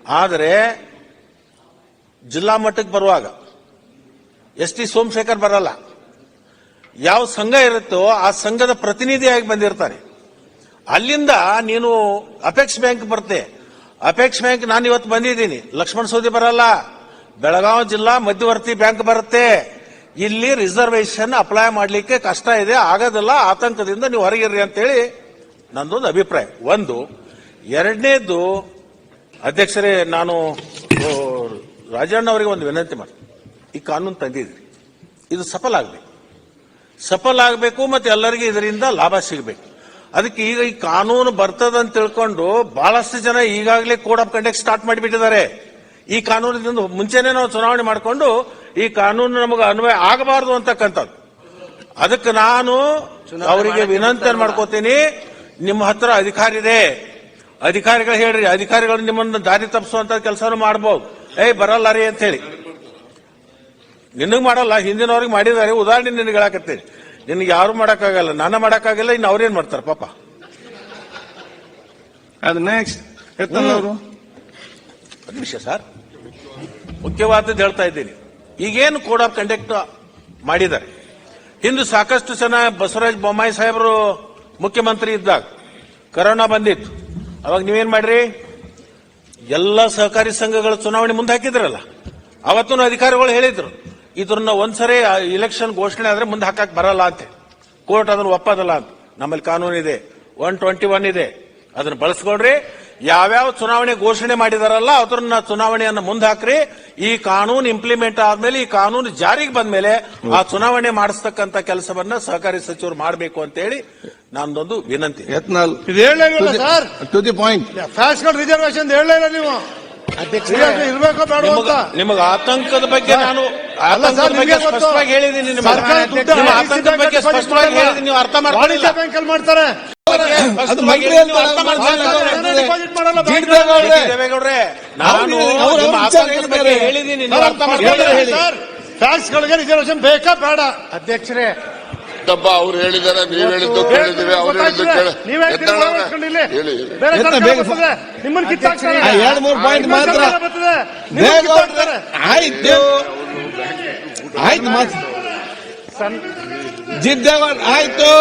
ಆದರೆ ಜಿಲ್ಲಾ ಮಟ್ಟಕ್ಕೆ ಬರುವಾಗ ಎಸ್.ಟಿ. ಸೋಮಶೇಖರ್ ಬರಲ್ಲ. ಯಾವ ಸಂಘ ಇರುತ್ತೋ ಆ ಸಂಘದ ಪ್ರತಿನಿಧಿಯಾಗಿ ಬಂದಿರ್ತಾರೆ. ಅಲ್ಲಿಂದ ನೀನು ಅಪೆಕ್ಸ್ ಬ್ಯಾಂಕ್ ಬರುತ್ತೆ. ಅಪೆಕ್ಸ್ ಬ್ಯಾಂಕ್ ನಾನು ಇವತ್ತು ಬಂದಿದ್ದೀನಿ, ಲಕ್ಷ್ಮಣ ಸವದಿ ಬರಲ್ಲ. ಬೆಳಗಾವಿ ಜಿಲ್ಲಾ ಮಧ್ಯವರ್ತಿ ಬ್ಯಾಂಕ್ ಬರುತ್ತೆ. ಇಲ್ಲಿ ರಿಸರ್ವೇಶನ್ ಅಪ್ಲೈ ಮಾಡಲಿಕ್ಕೆ ಕಷ್ಟ ಇದೆ, ಆಗೋದಿಲ್ಲ, ಆತಂಕದಿಂದ ನೀವು ಹೊರಗಿರ್ರಿ ಅಂತೇಳಿ ನಂದೊಂದು ಅಭಿಪ್ರಾಯ. ಒಂದು. ಎರಡನೇದು, ಅಧ್ಯಕ್ಷರೇ, ನಾನು ರಾಜಣ್ಣ ಅವರಿಗೆ ಒಂದು ವಿನಂತಿ ಮಾಡ್ತೀನಿ. ಈ ಕಾನೂನು ತಂದಿದ್ರಿ, ಇದು ಸಫಲ ಆಗಬೇಕು ಮತ್ತು ಎಲ್ಲರಿಗೂ ಇದರಿಂದ ಲಾಭ ಸಿಗಬೇಕು. ಅದಕ್ಕೆ ಈಗ ಈ ಕಾನೂನು ಬರ್ತದಂತ ತಿಳ್ಕೊಂಡು ಬಹಳಷ್ಟು ಜನ ಈಗಾಗಲೇ ಕೋಡ್ ಆಫ್ ಕಂಡಕ್ಟ್ ಸ್ಟಾರ್ಟ್ ಮಾಡಿಬಿಟ್ಟಿದ್ದಾರೆ. ಈ ಕಾನೂನಿನಿಂದ ಮುಂಚೆನೆ ನಾವು ಚುನಾವಣೆ ಮಾಡಿಕೊಂಡು ಈ ಕಾನೂನು ನಮಗೆ ಅನ್ವಯ ಆಗಬಾರದು ಅಂತಕ್ಕಂಥದ್ದು. ಅದಕ್ಕೆ ನಾನು ಅವರಿಗೆ ವಿನಂತಿ ಮಾಡ್ಕೋತೀನಿ, ನಿಮ್ಮ ಹತ್ರ ಅಧಿಕಾರ ಇದೆ, ಅಧಿಕಾರಿಗಳು ಹೇಳ್ರಿ, ಅಧಿಕಾರಿಗಳು ನಿಮ್ಮನ್ನು ದಾರಿ ತಪ್ಪಿಸುವಂತ ಕೆಲಸನೂ ಮಾಡಬಹುದು. ಬರಲ್ಲ ರೀ ಅಂತ ಹೇಳಿ. ನಿನಗೆ ಮಾಡಲ್ಲ, ಹಿಂದಿನವ್ರಿಗೆ ಮಾಡಿದ್ದಾರೆ. ಉದಾಹರಣೆ ನಿನಗೆ ಹೇಳಕತ್ತೀನಿ, ನಿನಗೆ ಯಾರು ಮಾಡಕ್ಕಾಗಲ್ಲ, ನಾನು ಮಾಡಕ್ಕಾಗಲ್ಲ, ಇನ್ನು ಅವ್ರೇನ್ ಮಾಡ್ತಾರೆ ಪಾಪ. ಅದು ನೆಕ್ಸ್ಟ್ ವಿಷಯ ಸರ್, ಮುಖ್ಯವಾದದ್ದು ಹೇಳ್ತಾ ಇದ್ದೀನಿ. ಈಗೇನು ಕೋಡ್ ಆಫ್ ಕಂಡಕ್ಟ್ ಮಾಡಿದ್ದಾರೆ, ಹಿಂದೆ ಸಾಕಷ್ಟು ಜನ ಬಸವರಾಜ ಬೊಮ್ಮಾಯಿ ಸಾಹೇಬರು ಮುಖ್ಯಮಂತ್ರಿ ಇದ್ದಾಗ ಕರೋನಾ ಬಂದಿತ್ತು. ಅವಾಗ ನೀವೇನ್ ಮಾಡ್ರಿ, ಎಲ್ಲ ಸಹಕಾರಿ ಸಂಘಗಳ ಚುನಾವಣೆ ಮುಂದೆ ಹಾಕಿದ್ರಲ್ಲ. ಅವತ್ತೂ ಅಧಿಕಾರಿಗಳು ಹೇಳಿದ್ರು, ಇದನ್ನ ಒಂದ್ಸರಿ ಇಲೆಕ್ಷನ್ ಘೋಷಣೆ ಆದ್ರೆ ಮುಂದೆ ಹಾಕಕ್ ಬರಲ್ಲ ಅಂತ. ಕೋರ್ಟ್ ಅದನ್ನು ಒಪ್ಪದಲ್ಲ ಅಂತ. ನಮ್ಮಲ್ಲಿ ಕಾನೂನು ಇದೆ, 121 ಇದೆ, ಅದನ್ನ ಬಳಸ್ಕೊಡ್ರಿ. ಯಾವ್ಯಾವ ಚುನಾವಣೆ ಘೋಷಣೆ ಮಾಡಿದಾರಲ್ಲ ಅದನ್ನ ಚುನಾವಣೆಯನ್ನು ಮುಂದೆ ಹಾಕ್ರಿ. ಈ ಕಾನೂನು ಇಂಪ್ಲಿಮೆಂಟ್ ಆದ್ಮೇಲೆ, ಈ ಕಾನೂನು ಜಾರಿಗೆ ಬಂದ್ಮೇಲೆ ಆ ಚುನಾವಣೆ ಮಾಡಿಸ್ತಕ್ಕಂಥ ಕೆಲಸವನ್ನ ಸಹಕಾರಿ ಸಚಿವರು ಮಾಡಬೇಕು ಅಂತ ಹೇಳಿ ನಂದೊಂದು ವಿನಂತಿ. ಟು ದಿ ಪಾಯಿಂಟ್, ರಿಸರ್ವೇಶನ್ ಹೇಳಲಿಲ್ಲ ನೀವು. ಇರ್ಬೇಕು ಬೇಡ ನಿಮಗೆ ಆತಂಕದ ಬಗ್ಗೆ ನಾನು ಸ್ಪಷ್ಟವಾಗಿ ಹೇಳಿದ್ದೀನಿ. ನಿಮ್ಮ ಆತಂಕದ ಬಗ್ಗೆ ಸ್ಪಷ್ಟವಾಗಿ ಹೇಳಿದ್ದೀನಿ, ನೀವು ಅರ್ಥ ಮಾಡ್ಕೊಳ್ಳಿಲ್ಲ. ಬ್ಯಾಂಕಲ್ಲಿ ಮಾಡ್ತಾರೆ. ದೇವೇಗೌಡ್ರೆ, ನಾನು ನಿಮ್ಮ ಆತಂಕದ ಬಗ್ಗೆ ಹೇಳಿದ್ದೀನಿ, ನೀವು ಅರ್ಥ ಮಾಡ್ಕೊಳ್ಳಿಲ್ಲ. ಟ್ಯಾಕ್ಸ್ಗಳಿಗೆ ರಿಸರ್ವೇಶನ್ ಬೇಕಾ ಬೇಡ? ಅಧ್ಯಕ್ಷರೇ, ಅವ್ರು ಹೇಳಿದಾರೆ, ನೀವು ಹೇಳಿದ್ದು ಕೇಳಿದ್ದೀವಿ. ಅವ್ರು ಹೇಳಿದ್ದು ನಿಮ್ಮನ್ನು ಕಿತ್ತಾಕ್ತಾರೆ. 2-3 ಪಾಯಿಂಟ್ ಮಾತ್ರ. ಆಯ್ತು, ಜಿದ್ದೇಗೌಡ ಆಯ್ತು.